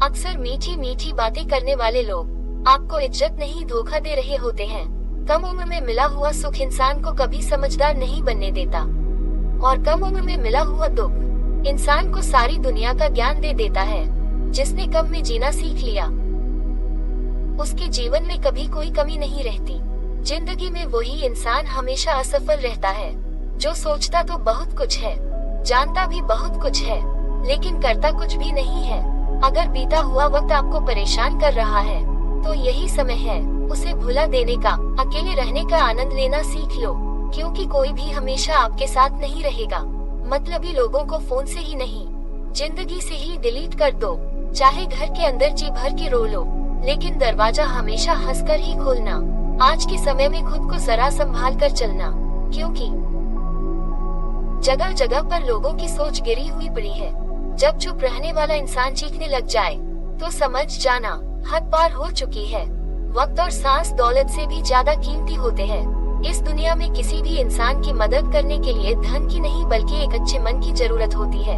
अक्सर मीठी मीठी बातें करने वाले लोग आपको इज्जत नहीं धोखा दे रहे होते हैं। कम उम्र में मिला हुआ सुख इंसान को कभी समझदार नहीं बनने देता, और कम उम्र में मिला हुआ दुख इंसान को सारी दुनिया का ज्ञान दे देता है। जिसने कम में जीना सीख लिया, उसके जीवन में कभी कोई कमी नहीं रहती। जिंदगी में वही इंसान हमेशा असफल रहता है जो सोचता तो बहुत कुछ है, जानता भी बहुत कुछ है, लेकिन करता कुछ भी नहीं है। अगर बीता हुआ वक्त आपको परेशान कर रहा है तो यही समय है उसे भुला देने का। अकेले रहने का आनंद लेना सीख लो, क्योंकि कोई भी हमेशा आपके साथ नहीं रहेगा। मतलबी लोगों को फोन से ही नहीं, जिंदगी से ही डिलीट कर दो। चाहे घर के अंदर जी भर के रो लो, लेकिन दरवाजा हमेशा हंसकर ही खोलना। आज के समय में खुद को जरा संभाल कर चलना, क्योंकि जगह जगह पर लोगों की सोच गिरी हुई पड़ी है। जब चुप रहने वाला इंसान चीखने लग जाए तो समझ जाना हद पार हो चुकी है। वक्त और सांस दौलत से भी ज्यादा कीमती होते हैं। इस दुनिया में किसी भी इंसान की मदद करने के लिए धन की नहीं बल्कि एक अच्छे मन की जरूरत होती है।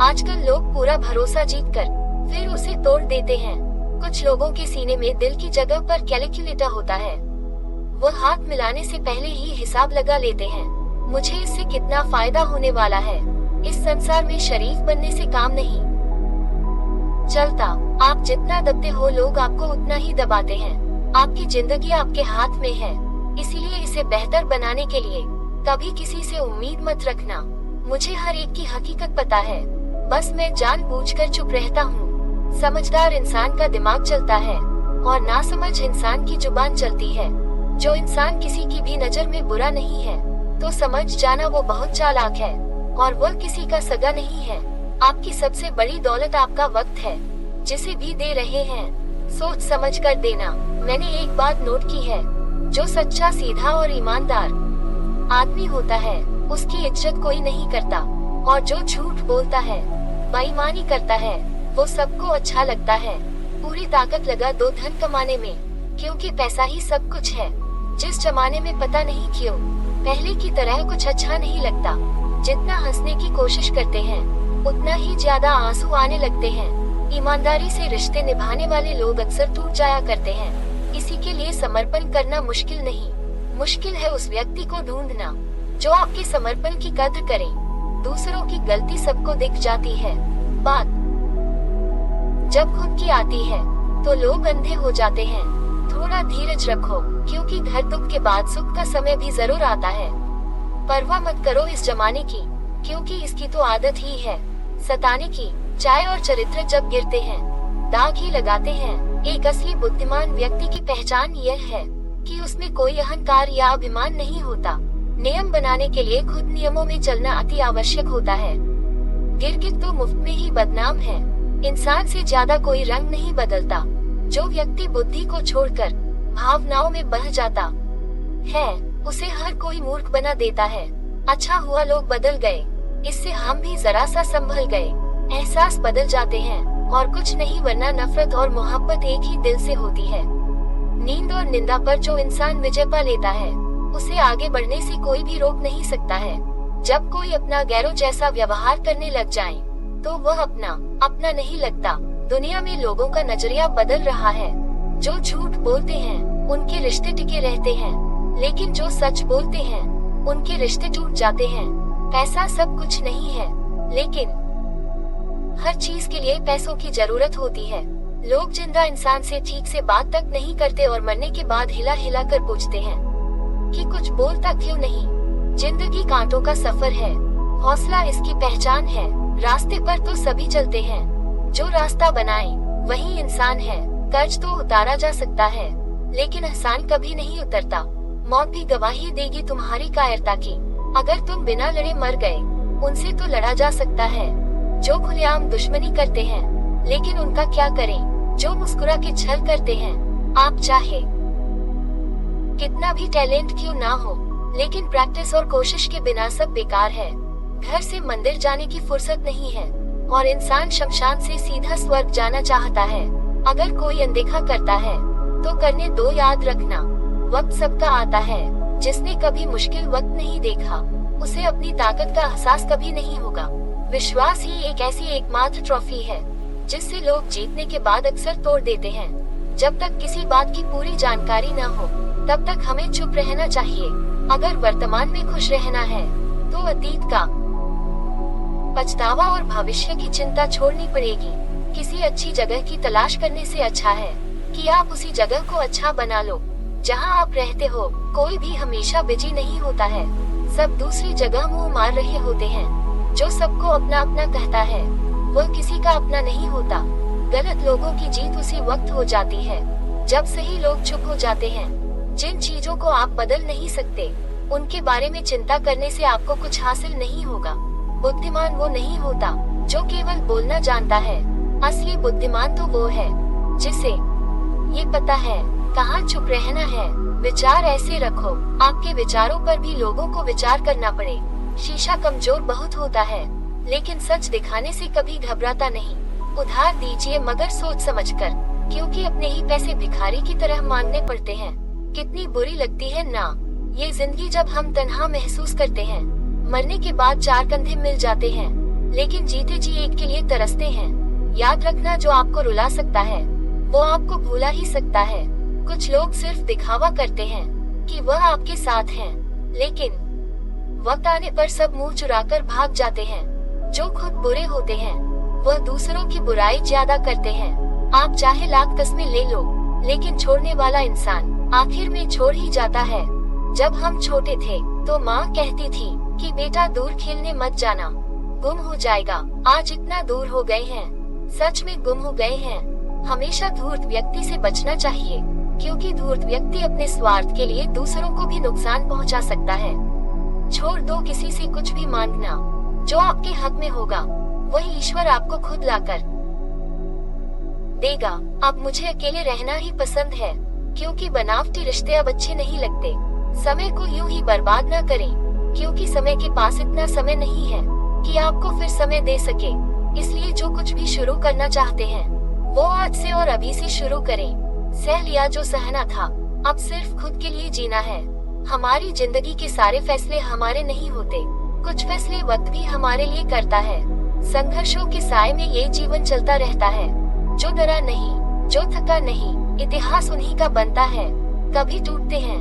आजकल लोग पूरा भरोसा जीतकर फिर उसे तोड़ देते हैं। कुछ लोगों के सीने में दिल की जगह पर कैलकुलेटर होता है। वो हाथ मिलाने से पहले ही हिसाब लगा लेते हैं, मुझे इससे कितना फायदा होने वाला है। इस संसार में शरीफ बनने से काम नहीं चलता। आप जितना दबते हो लोग आपको उतना ही दबाते हैं। आपकी जिंदगी आपके हाथ में है, इसीलिए इसे बेहतर बनाने के लिए कभी किसी से उम्मीद मत रखना। मुझे हर एक की हकीकत पता है, बस मैं जानबूझकर चुप रहता हूँ। समझदार इंसान का दिमाग चलता है और नासमझ इंसान की जुबान चलती है। जो इंसान किसी की भी नजर में बुरा नहीं है तो समझ जाना वो बहुत चालाक है, और वह किसी का सगा नहीं है। आपकी सबसे बड़ी दौलत आपका वक्त है, जिसे भी दे रहे हैं सोच समझ कर देना। मैंने एक बात नोट की है, जो सच्चा सीधा और ईमानदार आदमी होता है उसकी इज्जत कोई नहीं करता, और जो झूठ बोलता है बेईमानी करता है वो सबको अच्छा लगता है। पूरी ताकत लगा दो धन कमाने में, क्योंकि पैसा ही सब कुछ है। जिस जमाने में पता नहीं क्यों पहले की तरह कुछ अच्छा नहीं लगता। जितना हंसने की कोशिश करते हैं उतना ही ज्यादा आंसू आने लगते हैं। ईमानदारी से रिश्ते निभाने वाले लोग अक्सर टूट जाया करते हैं। इसी के लिए समर्पण करना मुश्किल नहीं, मुश्किल है उस व्यक्ति को ढूंढना जो आपके समर्पण की कद्र करे। दूसरों की गलती सबको दिख जाती है, बात जब खुद की आती है तो लोग अंधे हो जाते हैं। थोड़ा धीरज रखो, क्योंकि घर दुख के बाद सुख का समय भी जरूर आता है। परवाह मत करो इस जमाने की, क्योंकि इसकी तो आदत ही है सताने की। चाय और चरित्र जब गिरते हैं दाग ही लगाते हैं। एक असली बुद्धिमान व्यक्ति की पहचान यह है कि उसमें कोई अहंकार या अभिमान नहीं होता। नियम बनाने के लिए खुद नियमों में चलना अति आवश्यक होता है। गिरगिट तो मुफ्त में ही बदनाम है। इंसान से ज्यादा कोई रंग नहीं बदलता। जो व्यक्ति बुद्धि को छोड़कर भावनाओं में बह जाता है उसे हर कोई मूर्ख बना देता है। अच्छा हुआ लोग बदल गए, इससे हम भी जरा सा संभल गए। एहसास बदल जाते हैं और कुछ नहीं, वरना नफरत और मोहब्बत एक ही दिल से होती है। नींद और निंदा पर जो इंसान विजय पा लेता है उसे आगे बढ़ने से कोई भी रोक नहीं सकता है। जब कोई अपना गैरों जैसा व्यवहार करने लग जाए तो वह अपना नहीं लगता। दुनिया में लोगों का नजरिया बदल रहा है। जो झूठ बोलते हैं उनके रिश्ते टिके रहते हैं, लेकिन जो सच बोलते हैं उनके रिश्ते टूट जाते हैं। पैसा सब कुछ नहीं है, लेकिन हर चीज के लिए पैसों की जरूरत होती है। लोग जिंदा इंसान से ठीक से बात तक नहीं करते और मरने के बाद हिला हिला कर पूछते हैं कि कुछ बोलता क्यों नहीं। जिंदगी कांटों का सफर है, हौसला इसकी पहचान है। रास्ते पर तो सभी चलते हैं, जो रास्ता बनाए वही इंसान है। कर्ज तो उतारा जा सकता है, लेकिन एहसान कभी नहीं उतरता। मौत भी गवाही देगी तुम्हारी कायरता की। अगर तुम बिना लड़े मर गए, उनसे तो लड़ा जा सकता है। जो खुलेआम दुश्मनी करते हैं, लेकिन उनका क्या करें जो मुस्कुरा के छल करते हैं। आप चाहे कितना भी टैलेंट क्यों ना हो, लेकिन प्रैक्टिस और कोशिश के बिना सब बेकार है। घर से मंदिर जाने की फुर्सत नहीं है, और इंसान शमशान से सीधा स्वर्ग जाना चाहता है। अगर कोई अनदेखा करता है तो करने दो। याद रखना, वक्त सबका आता है। जिसने कभी मुश्किल वक्त नहीं देखा उसे अपनी ताकत का एहसास कभी नहीं होगा। विश्वास ही एक ऐसी एकमात्र ट्रॉफी है जिससे लोग जीतने के बाद अक्सर तोड़ देते हैं। जब तक किसी बात की पूरी जानकारी न हो तब तक हमें चुप रहना चाहिए। अगर वर्तमान में खुश रहना है तो अतीत का पछतावा और भविष्य की चिंता छोड़नी पड़ेगी। किसी अच्छी जगह की तलाश करने से अच्छा है कि आप उसी जगह को अच्छा बना लो जहां आप रहते हो। कोई भी हमेशा बिजी नहीं होता है, सब दूसरी जगह मुंह मार रहे होते हैं। जो सबको अपना अपना कहता है वह किसी का अपना नहीं होता। गलत लोगों की जीत उसी वक्त हो जाती है जब सही लोग चुप हो जाते हैं। जिन चीजों को आप बदल नहीं सकते उनके बारे में चिंता करने से आपको कुछ हासिल नहीं होगा। बुद्धिमान वो नहीं होता जो केवल बोलना जानता है, असली बुद्धिमान तो वो है जिसे ये पता है कहाँ चुप रहना है। विचार ऐसे रखो आपके विचारों पर भी लोगों को विचार करना पड़े। शीशा कमजोर बहुत होता है लेकिन सच दिखाने से कभी घबराता नहीं। उधार दीजिए मगर सोच समझकर, क्योंकि अपने ही पैसे भिखारी की तरह मांगने पड़ते हैं। कितनी बुरी लगती है ना ये जिंदगी जब हम तन्हा महसूस करते हैं। मरने के बाद चार कंधे मिल जाते हैं लेकिन जीते जी एक के लिए तरसते हैं। याद रखना जो आपको रुला सकता है वो आपको भुला ही सकता है। कुछ लोग सिर्फ दिखावा करते हैं कि वह आपके साथ हैं, लेकिन वक्त आने पर सब मुंह चुराकर भाग जाते हैं। जो खुद बुरे होते हैं वह दूसरों की बुराई ज्यादा करते हैं। आप चाहे लाख तस्में ले लो लेकिन छोड़ने वाला इंसान आखिर में छोड़ ही जाता है। जब हम छोटे थे तो माँ कहती थी कि बेटा दूर खेलने मत जाना, गुम हो जाएगा। आज इतना दूर हो गए हैं, सच में गुम हो गए हैं। हमेशा धूर्त व्यक्ति से बचना चाहिए क्योंकि धूर्त व्यक्ति अपने स्वार्थ के लिए दूसरों को भी नुकसान पहुंचा सकता है। छोड़ दो किसी से कुछ भी मांगना, जो आपके हक में होगा वही ईश्वर आपको खुद लाकर देगा। अब मुझे अकेले रहना ही पसंद है क्योंकि बनावटी रिश्ते अब अच्छे नहीं लगते। समय को यूं ही बर्बाद न करें क्योंकि समय के पास इतना समय नहीं है कि आपको फिर समय दे सके। इसलिए जो कुछ भी शुरू करना चाहते हैं वो आज से और अभी से शुरू करें। सह लिया जो सहना था, अब सिर्फ खुद के लिए जीना है। हमारी जिंदगी के सारे फैसले हमारे नहीं होते, कुछ फैसले वक्त भी हमारे लिए करता है। संघर्षों के साए में ये जीवन चलता रहता है। जो डरा नहीं, जो थका नहीं, इतिहास उन्हीं का बनता है। कभी टूटते हैं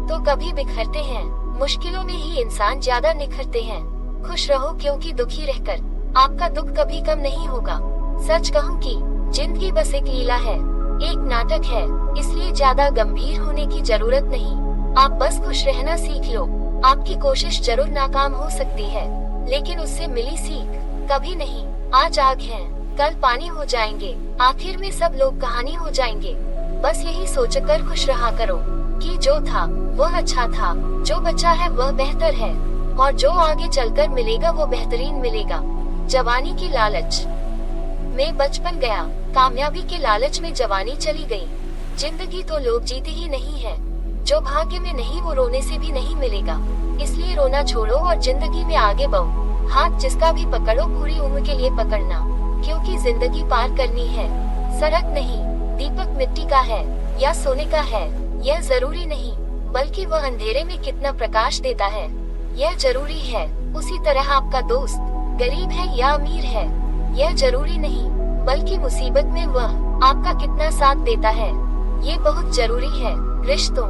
तो कभी बिखरते हैं, मुश्किलों में ही इंसान ज्यादा निखरते हैं। खुश रहो क्योंकि दुखी रहकर आपका दुख कभी कम नहीं होगा। सच कहूँ कि जिंदगी बस एक लीला है, एक नाटक है, इसलिए ज्यादा गंभीर होने की जरूरत नहीं। आप बस खुश रहना सीख लो। आपकी कोशिश जरूर नाकाम हो सकती है लेकिन उससे मिली सीख कभी नहीं। आज आग है, कल पानी हो जाएंगे, आखिर में सब लोग कहानी हो जाएंगे। बस यही सोचकर खुश रहा करो कि जो था वह अच्छा था, जो बचा है वह बेहतर है और जो आगे चलकर मिलेगा वो बेहतरीन मिलेगा। जवानी की लालच में बचपन गया, कामयाबी के लालच में जवानी चली गई। जिंदगी तो लोग जीते ही नहीं है, जो भाग्य में नहीं वो रोने से भी नहीं मिलेगा। इसलिए रोना छोड़ो और जिंदगी में आगे बढ़ो। हाथ जिसका भी पकड़ो पूरी उम्र के लिए पकड़ना, क्योंकि जिंदगी पार करनी है। सड़क नहीं, दीपक मिट्टी का है या सोने का है यह जरूरी नहीं, बल्कि वह अंधेरे में कितना प्रकाश देता है यह जरूरी है। उसी तरह आपका दोस्त गरीब है या अमीर है यह जरूरी नहीं, बल्कि मुसीबत में वह आपका कितना साथ देता है ये बहुत जरूरी है। रिश्तों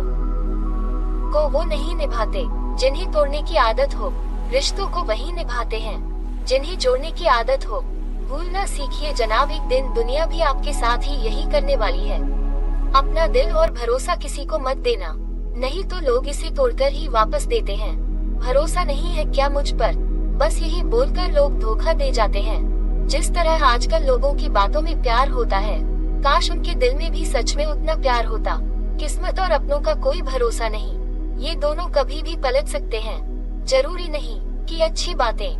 को वो नहीं निभाते जिन्हें तोड़ने की आदत हो, रिश्तों को वही निभाते हैं जिन्हें जोड़ने की आदत हो। भूलना सीखिए जनाब, एक दिन दुनिया भी आपके साथ ही यही करने वाली है। अपना दिल और भरोसा किसी को मत देना, नहीं तो लोग इसे तोड़कर ही वापस देते हैं। भरोसा नहीं है क्या मुझ पर, बस यही बोलकर लोग धोखा दे जाते हैं। जिस तरह आजकल लोगों की बातों में प्यार होता है, काश उनके दिल में भी सच में उतना प्यार होता। किस्मत और अपनों का कोई भरोसा नहीं, ये दोनों कभी भी पलट सकते हैं। जरूरी नहीं कि अच्छी बातें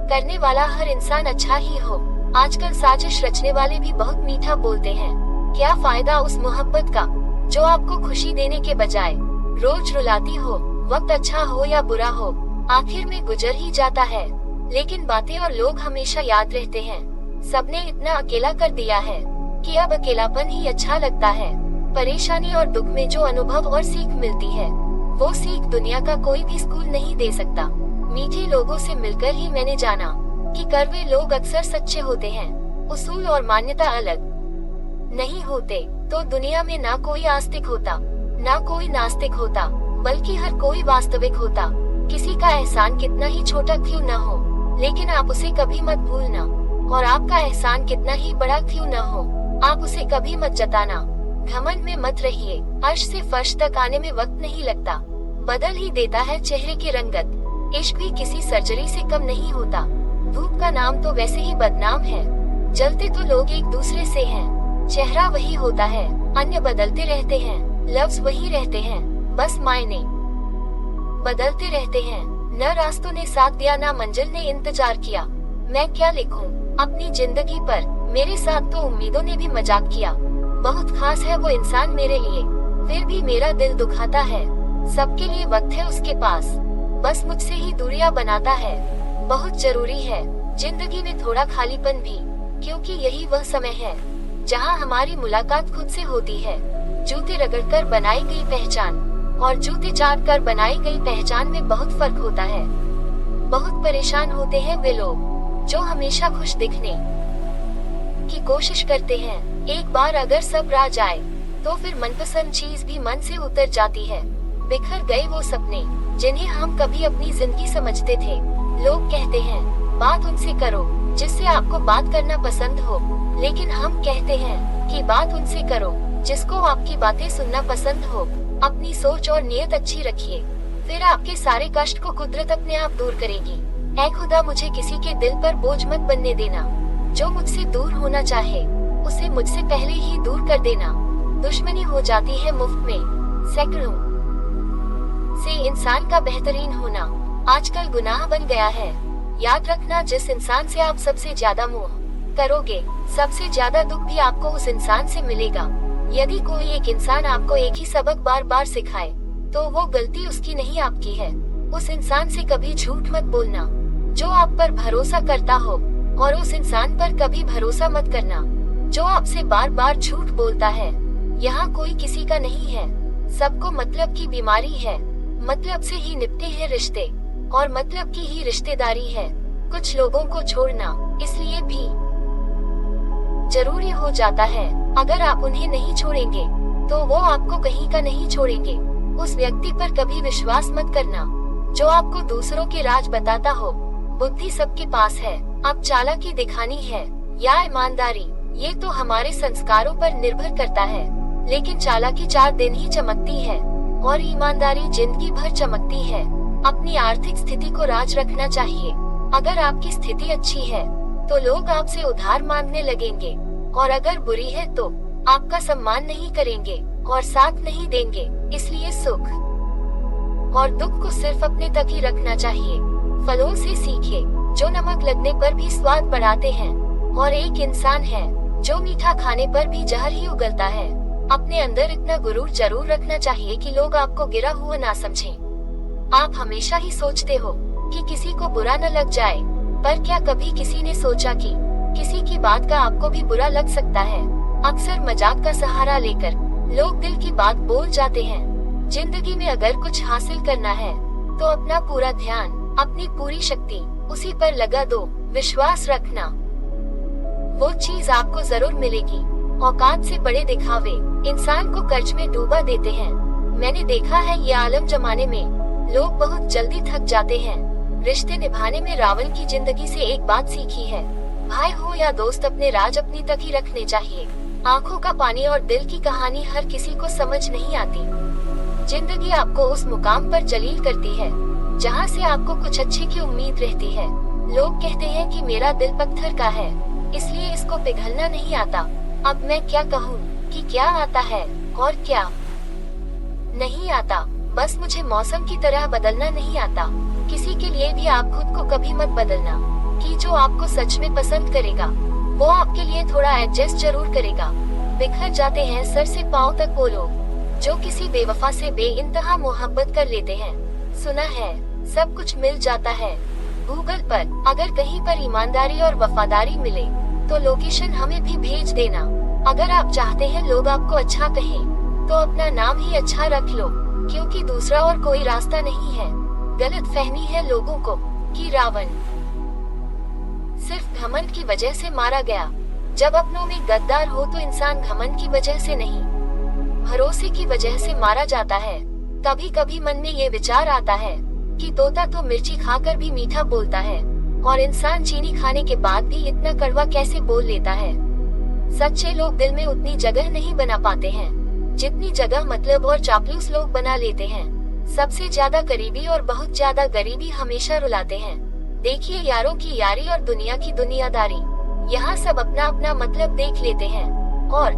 करने वाला हर इंसान अच्छा ही हो। आजकल साजिश रचने वाले भी बहुत मीठा बोलते हैं। क्या फायदा उस मोहब्बत का जो आपको खुशी देने के बजाय रोज रुलाती हो। वक्त अच्छा हो या बुरा हो, आखिर में गुजर ही जाता है, लेकिन बातें और लोग हमेशा याद रहते हैं। सबने इतना अकेला कर दिया है कि अब अकेलापन ही अच्छा लगता है। परेशानी और दुख में जो अनुभव और सीख मिलती है, वो सीख दुनिया का कोई भी स्कूल नहीं दे सकता। मीठे लोगों से मिलकर ही मैंने जाना कि कड़वे लोग अक्सर सच्चे होते हैं। उसूल और मान्यता अलग नहीं होते तो दुनिया में ना कोई आस्तिक होता, ना कोई नास्तिक होता, बल्कि हर कोई वास्तविक होता। किसी का एहसान कितना ही छोटा क्यों न हो, लेकिन आप उसे कभी मत भूलना, और आपका एहसान कितना ही बड़ा क्यों न हो, आप उसे कभी मत जताना। घमंड में मत रहिए, अर्श से फर्श तक आने में वक्त नहीं लगता, बदल ही देता है चेहरे की रंगत। इश्क भी किसी सर्जरी से कम नहीं होता। धूप का नाम तो वैसे ही बदनाम है, जलते तो लोग एक दूसरे से हैं। चेहरा वही होता है, अन्य बदलते रहते हैं, लफ्ज वही रहते हैं, बस मायने बदलते रहते हैं। न रास्तों ने साथ दिया, ना मंजिल ने इंतजार किया। मैं क्या लिखूं अपनी जिंदगी पर, मेरे साथ तो उम्मीदों ने भी मजाक किया। बहुत खास है वो इंसान मेरे लिए, फिर भी मेरा दिल दुखाता है। सबके लिए वक्त है उसके पास, बस मुझसे ही दूरियां बनाता है। बहुत जरूरी है जिंदगी में थोड़ा खालीपन भी, क्योंकि यही वह समय है जहां हमारी मुलाकात खुद से होती है। जूते रगड़कर बनाई गई पहचान और जूते चाट कर बनाई गई पहचान में बहुत फर्क होता है। बहुत परेशान होते हैं वे लोग जो हमेशा खुश दिखने की कोशिश करते हैं। एक बार अगर सब्र आ जाए तो फिर मनपसंद चीज भी मन से उतर जाती है। बिखर गए वो सपने जिन्हें हम कभी अपनी जिंदगी समझते थे। लोग कहते हैं बात उनसे करो जिससे आपको बात करना पसंद हो, लेकिन हम कहते हैं कि बात उनसे करो जिसको आपकी बातें सुनना पसंद हो। अपनी सोच और नियत अच्छी रखिए, फिर आपके सारे कष्ट को कुदरत अपने आप दूर करेगी। ऐ खुदा मुझे किसी के दिल पर बोझ मत बनने देना, जो मुझसे दूर होना चाहे उसे मुझसे पहले ही दूर कर देना। दुश्मनी हो जाती है मुफ्त में, सैकड़ों से इंसान का बेहतरीन होना आजकल गुनाह बन गया है। याद रखना, जिस इंसान से आप सबसे ज्यादा मोह करोगे, सबसे ज्यादा दुख भी आपको उस इंसान से मिलेगा। यदि कोई एक इंसान आपको एक ही सबक बार बार सिखाए तो वो गलती उसकी नहीं आपकी है। उस इंसान से कभी झूठ मत बोलना जो आप पर भरोसा करता हो, और उस इंसान पर कभी भरोसा मत करना जो आपसे बार बार झूठ बोलता है। यहाँ कोई किसी का नहीं है, सबको मतलब की बीमारी है। मतलब से ही निपटे हैं रिश्ते और मतलब की ही रिश्तेदारी है। कुछ लोगों को छोड़ना इसलिए भी जरूरी हो जाता है, अगर आप उन्हें नहीं छोड़ेंगे तो वो आपको कहीं का नहीं छोड़ेंगे। उस व्यक्ति पर कभी विश्वास मत करना जो आपको दूसरों के राज बताता हो। बुद्धि सबके पास है, अब चालाकी दिखानी है या ईमानदारी, ये तो हमारे संस्कारों पर निर्भर करता है। लेकिन चालाकी 4 दिन ही चमकती है और ईमानदारी जिंदगी भर चमकती है। अपनी आर्थिक स्थिति को राज रखना चाहिए। अगर आपकी स्थिति अच्छी है तो लोग आपसे उधार मांगने लगेंगे, और अगर बुरी है तो आपका सम्मान नहीं करेंगे और साथ नहीं देंगे। इसलिए सुख और दुख को सिर्फ अपने तक ही रखना चाहिए। फलों से सीखे जो नमक लगने पर भी स्वाद बढ़ाते हैं, और एक इंसान है जो मीठा खाने पर भी जहर ही उगलता है। अपने अंदर इतना गुरूर जरूर रखना चाहिए कि लोग आपको गिरा हुआ ना समझें। आप हमेशा ही सोचते हो कि किसी को बुरा न लग जाए, पर क्या कभी किसी ने सोचा कि किसी की बात का आपको भी बुरा लग सकता है। अक्सर मजाक का सहारा लेकर लोग दिल की बात बोल जाते हैं। जिंदगी में अगर कुछ हासिल करना है तो अपना पूरा ध्यान, अपनी पूरी शक्ति उसी पर लगा दो। विश्वास रखना, वो चीज आपको जरूर मिलेगी। औकात से बड़े दिखावे इंसान को कर्ज में डूबा देते हैं। मैंने देखा है ये आलम जमाने में लोग बहुत जल्दी थक जाते हैं। रिश्ते निभाने में रावण की जिंदगी से एक बात सीखी है, भाई हो या दोस्त, अपने राज अपनी तक ही रखने चाहिए। आंखों का पानी और दिल की कहानी हर किसी को समझ नहीं आती। जिंदगी आपको उस मुकाम पर जलील करती है जहां से आपको कुछ अच्छे की उम्मीद रहती है। लोग कहते हैं कि मेरा दिल पत्थर का है, इसलिए इसको पिघलना नहीं आता। अब मैं क्या कहूँ कि क्या आता है और क्या नहीं आता। बस मुझे मौसम की तरह बदलना नहीं आता। किसी के लिए भी आप खुद को कभी मत बदलना कि जो आपको सच में पसंद करेगा वो आपके लिए थोड़ा एडजस्ट जरूर करेगा। बिखर जाते हैं सर से पांव तक वो लोग जो किसी बेवफा से बेइंतहा मोहब्बत कर लेते हैं। सुना है सब कुछ मिल जाता है गूगल पर। अगर कहीं पर ईमानदारी और वफादारी मिले तो लोकेशन हमें भी भेज देना। अगर आप चाहते हैं लोग आपको अच्छा कहें तो अपना नाम ही अच्छा रख लो, क्योंकि दूसरा और कोई रास्ता नहीं है। गलत फहमी है लोगों को कि रावण सिर्फ घमंड की वजह से मारा गया, जब अपनों में गद्दार हो तो इंसान घमंड की वजह से नहीं, भरोसे की वजह से मारा जाता है। कभी कभी मन में ये विचार आता है कि तोता तो मिर्ची खाकर भी मीठा बोलता है, और इंसान चीनी खाने के बाद भी इतना कड़वा कैसे बोल लेता है। सच्चे लोग दिल में उतनी जगह नहीं बना पाते हैं जितनी जगह मतलब और चापलूस लोग बना लेते हैं। सबसे ज्यादा करीबी और बहुत ज्यादा गरीबी हमेशा रुलाते हैं। देखिए यारों की यारी और दुनिया की दुनियादारी, यहाँ सब अपना अपना मतलब देख लेते हैं और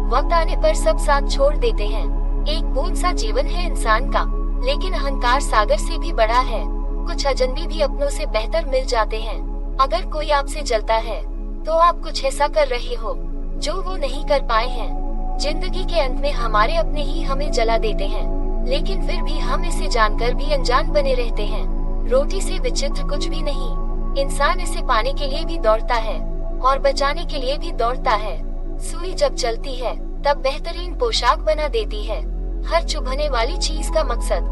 वक्त आने पर सब साथ छोड़ देते हैं। एक बूंद सा जीवन है इंसान का, लेकिन अहंकार सागर से भी बड़ा है। कुछ अजनबी भी अपनों से बेहतर मिल जाते हैं। अगर कोई आपसे जलता है तो आप कुछ ऐसा कर रहे हो जो वो नहीं कर पाए हैं। जिंदगी के अंत में हमारे अपने ही हमें जला देते हैं, लेकिन फिर भी हम इसे जानकर भी अनजान बने रहते हैं। रोटी से विचित्र कुछ भी नहीं। इंसान इसे पाने के लिए भी दौड़ता है और बचाने के लिए भी दौड़ता है। सुई जब चलती है तब बेहतरीन पोशाक बना देती है। हर चुभने वाली चीज का मकसद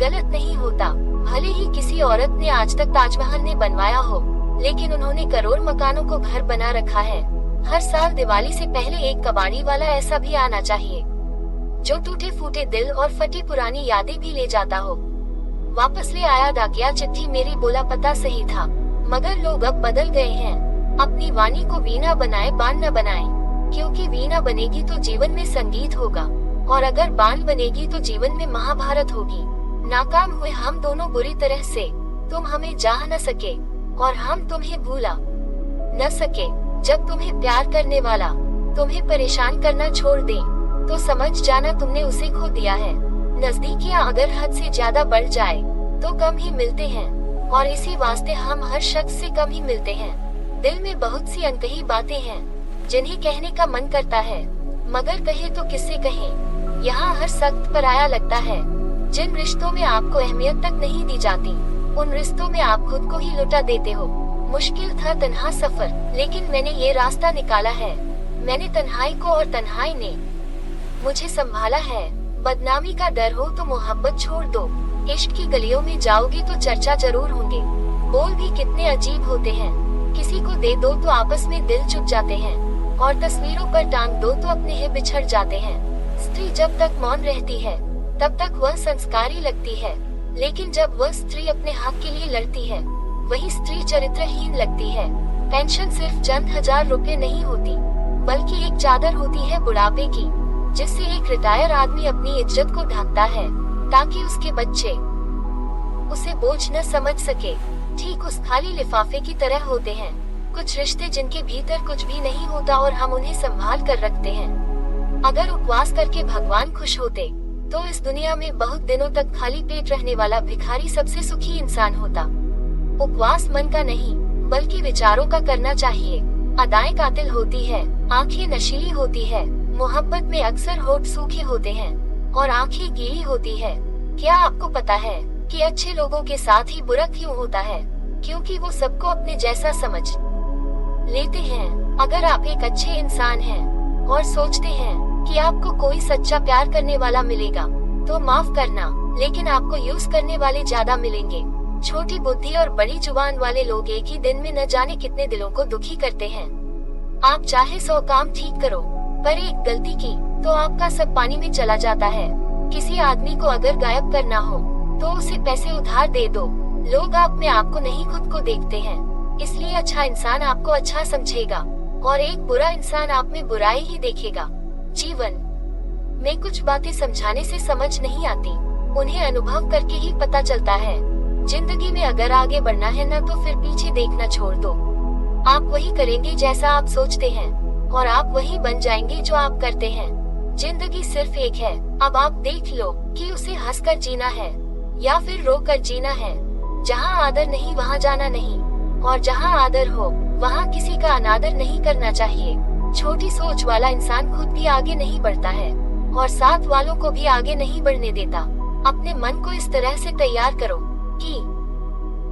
गलत नहीं होता। भले ही किसी औरत ने आज तक ताजमहल ने बनवाया हो, लेकिन उन्होंने करोड़ मकानों को घर बना रखा है। हर साल दिवाली से पहले एक कबाड़ी वाला ऐसा भी आना चाहिए जो टूटे फूटे दिल और फटी पुरानी यादें भी ले जाता हो। वापस ले आया डाकिया चिट्ठी मेरी, बोला पता सही था, मगर लोग अब बदल गए हैं। अपनी वाणी को वीणा बनाए बाण न बनाए, क्योंकि वीणा बनेगी तो जीवन में संगीत होगा, और अगर बाण बनेगी तो जीवन में महाभारत होगी। नाकाम हुए हम दोनों बुरी तरह से, तुम हमें चाह न सके और हम तुम्हें भूला न सके। जब तुम्हें प्यार करने वाला तुम्हें परेशान करना छोड़ दे तो समझ जाना तुमने उसे खो दिया है। नजदीकियां अगर हद से ज्यादा बढ़ जाए तो कम ही मिलते हैं, और इसी वास्ते हम हर शख्स से कम ही मिलते हैं। दिल में बहुत सी अनकही बातें हैं जिन्हें कहने का मन करता है, मगर कहे तो किससे कहें। यहाँ हर सख्त पराया लगता है। जिन रिश्तों में आपको अहमियत तक नहीं दी जाती, उन रिश्तों में आप खुद को ही लुटा देते हो। मुश्किल था तन्हा सफर, लेकिन मैंने ये रास्ता निकाला है। मैंने तन्हाई को और तन्हाई ने मुझे संभाला है। बदनामी का डर हो तो मोहब्बत छोड़ दो। इश्क की गलियों में जाओगे तो चर्चा जरूर होंगे। बोल भी कितने अजीब होते हैं। किसी को दे दो तो आपस में दिल चुप जाते हैं, और तस्वीरों पर टांग दो तो अपने ही बिछड़ जाते हैं। स्त्री जब तक मौन रहती है तब तक वह संस्कारी लगती है, लेकिन जब वह स्त्री अपने हक के लिए लड़ती है वही स्त्री चरित्रहीन लगती है। पेंशन सिर्फ चंद हजार रुपए नहीं होती, बल्कि एक चादर होती है बुढ़ापे की, जिससे एक रिटायर आदमी अपनी इज्जत को ढकता है ताकि उसके बच्चे उसे बोझ न समझ सके। ठीक उस खाली लिफाफे की तरह होते हैं कुछ रिश्ते जिनके भीतर कुछ भी नहीं होता और हम उन्हें संभाल कर रखते हैं। अगर उपवास करके भगवान खुश होते तो इस दुनिया में बहुत दिनों तक खाली पेट रहने वाला भिखारी सबसे सुखी इंसान होता। उपवास मन का नहीं बल्कि विचारों का करना चाहिए। अदाएं कातिल होती है, आंखें नशीली होती है, मोहब्बत में अक्सर होठ सूखे होते हैं और आंखें गीली होती है। क्या आपको पता है कि अच्छे लोगों के साथ ही बुरा क्यों होता है? क्योंकि वो सबको अपने जैसा समझ लेते हैं। अगर आप एक अच्छे इंसान हैं और सोचते हैं कि आपको कोई सच्चा प्यार करने वाला मिलेगा तो माफ करना, लेकिन आपको यूज करने वाले ज्यादा मिलेंगे। छोटी बुद्धि और बड़ी जुबान वाले लोग एक ही दिन में न जाने कितने दिलों को दुखी करते हैं। आप चाहे 100 काम ठीक करो, पर एक गलती की तो आपका सब पानी में चला जाता है। किसी आदमी को अगर गायब करना हो तो उसे पैसे उधार दे दो। लोग आप में आपको नहीं खुद को देखते हैं, इसलिए अच्छा इंसान आपको अच्छा समझेगा और एक बुरा इंसान आप में बुराई ही देखेगा। जीवन में कुछ बातें समझाने से समझ नहीं आती, उन्हें अनुभव करके ही पता चलता है। जिंदगी में अगर आगे बढ़ना है ना तो फिर पीछे देखना छोड़ दो। आप वही करेंगे जैसा आप सोचते हैं और आप वही बन जाएंगे जो आप करते हैं। जिंदगी सिर्फ एक है, अब आप देख लो कि उसे हंसकर जीना है या फिर रो कर जीना है। जहाँ आदर नहीं वहाँ जाना नहीं, और जहाँ आदर हो वहाँ किसी का अनादर नहीं करना चाहिए। छोटी सोच वाला इंसान खुद भी आगे नहीं बढ़ता है और साथ वालों को भी आगे नहीं बढ़ने देता। अपने मन को इस तरह से तैयार करो कि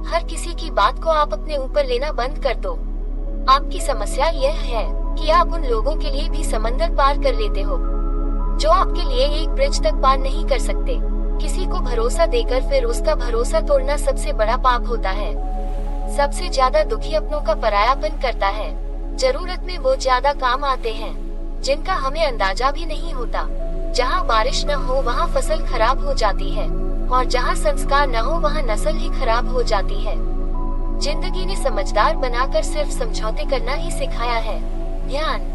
हर किसी की बात को आप अपने ऊपर लेना बंद कर दो। आपकी समस्या यह है कि आप उन लोगों के लिए भी समंदर पार कर लेते हो जो आपके लिए एक ब्रिज तक पार नहीं कर सकते। किसी को भरोसा देकर फिर उसका भरोसा तोड़ना सबसे बड़ा पाप होता है। सबसे ज्यादा दुखी अपनों का परायापन करता है। जरूरत में वो ज्यादा काम आते हैं जिनका हमें अंदाजा भी नहीं होता। जहाँ बारिश न हो वहाँ फसल खराब हो जाती है, और जहाँ संस्कार न हो वहाँ नस्ल ही खराब हो जाती है। जिंदगी ने समझदार बनाकर सिर्फ समझौते करना ही सिखाया है। ध्यान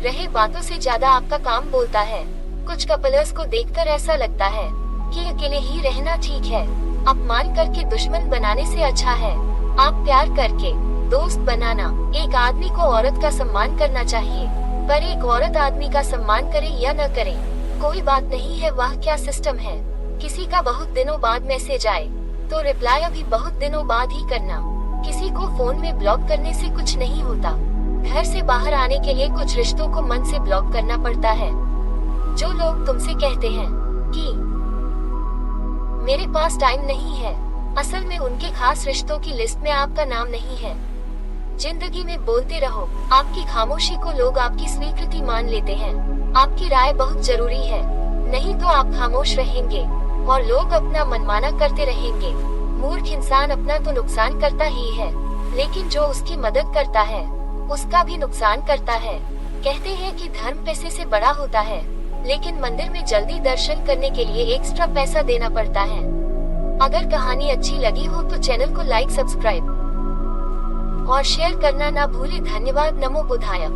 रहे, बातों से ज्यादा आपका काम बोलता है। कुछ कपल्स को देखकर ऐसा लगता है कि अकेले ही रहना ठीक है। अपमान करके दुश्मन बनाने से अच्छा है आप प्यार करके दोस्त बनाना। एक आदमी को औरत का सम्मान करना चाहिए, पर एक औरत आदमी का सम्मान करे या न करे कोई बात नहीं है। वह क्या सिस्टम है, किसी का बहुत दिनों बाद मैसेज आए तो रिप्लाई अभी बहुत दिनों बाद ही करना। किसी को फोन में ब्लॉक करने से कुछ नहीं होता। घर से बाहर आने के लिए कुछ रिश्तों को मन से ब्लॉक करना पड़ता है। जो लोग तुमसे कहते हैं कि मेरे पास टाइम नहीं है, असल में उनके खास रिश्तों की लिस्ट में आपका नाम नहीं है। जिंदगी में बोलते रहो, आपकी खामोशी को लोग आपकी स्वीकृति मान लेते हैं। आपकी राय बहुत जरूरी है, नहीं तो आप खामोश रहेंगे और लोग अपना मनमाना करते रहेंगे। मूर्ख इंसान अपना तो नुकसान करता ही है, लेकिन जो उसकी मदद करता है उसका भी नुकसान करता है। कहते हैं कि धर्म पैसे से बड़ा होता है, लेकिन मंदिर में जल्दी दर्शन करने के लिए एक्स्ट्रा पैसा देना पड़ता है। अगर कहानी अच्छी लगी हो तो चैनल को लाइक, सब्सक्राइब और शेयर करना ना भूले। धन्यवाद। नमो बुद्धाय।